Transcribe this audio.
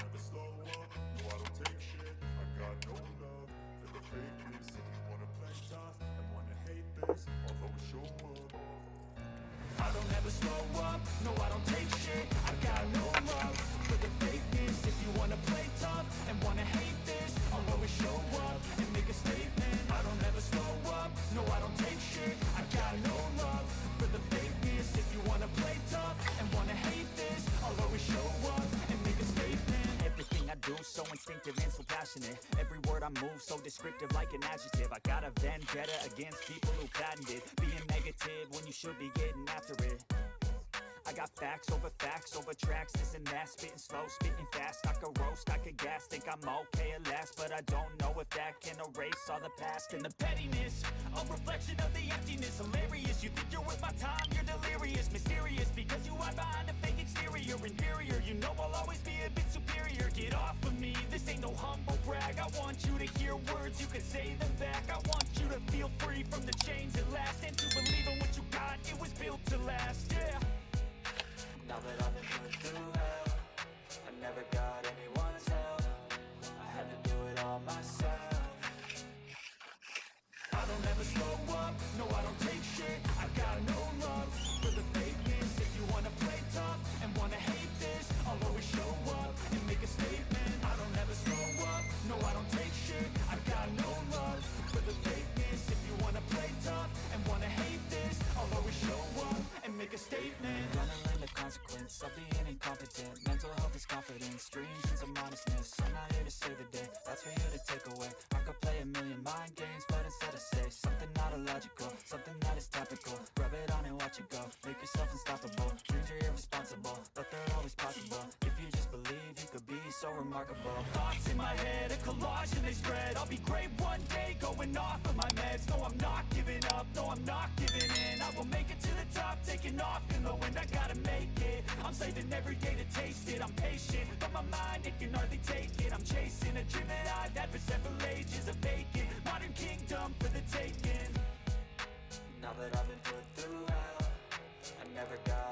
never slow up, no I don't take shit. I got no love for the fakeness. If you wanna play tough and wanna hate this, I'll always show up. I don't ever slow up, no I don't take shit. I got no love for the fakeness. If you wanna play tough and wanna hate this, I'll always show up and make a statement. I don't ever slow up, no I don't take shit. I got no love for the fakeness. If you wanna play tough and wanna hate this, I'll always show up and make a statement. Everything I do so instinctive and so passionate. Every word I move so descriptive like an adjective. I got a vendetta against people who patented being negative when you should be getting after it. I got facts over tracks, this and that. Spitting slow, spitting fast, I could roast, I could gas. Think I'm okay at last, but I don't know if that can erase all the past. And the pettiness, a reflection of the emptiness. Hilarious, you think you're worth my time, you're delirious. Mysterious, because you hide behind a fake exterior. Inferior, you know I'll always be a bit superior. Get off of me, this ain't no humble brag. I want you to hear words, you can say them back. I want you to feel free from the chains that last, and to believe in what you got, it was built to last, yeah. Now that I've been put through hell, I never got anyone's help. I had to do it all myself. I don't ever slow up, no I don't take shit. I got no love for the fakeness. If you wanna play tough and wanna hate this, I'll always show up and make a statement. I don't ever slow up, no I don't take shit. I got no love for the fakeness. If you wanna play tough and wanna hate this, I'll always show up and make a statement. Gonna learn the consequence of being incompetent. Mental health is confidence, dreams and some honestness. I'm not here to save the day, that's for you to take away. I could play a million mind games, but instead I say something not illogical, something that is topical. Rub it on and watch it go, make yourself unstoppable. Dreams are irresponsible, but they're always possible. If you just believe, you could be so remarkable. Thoughts in my head, a collage and they spread. I'll be great one day, going off of my meds. No, I'm not giving up, no, I'm not giving in. I will make it to the top, taking off in the wind. I gotta make it, I'm saving every day to taste it. I'm patient, but my mind, it can hardly take it. I'm chasing a dream that I've had for several ages. A vacant, modern kingdom for the taking. Now that I've been put through hell, I never got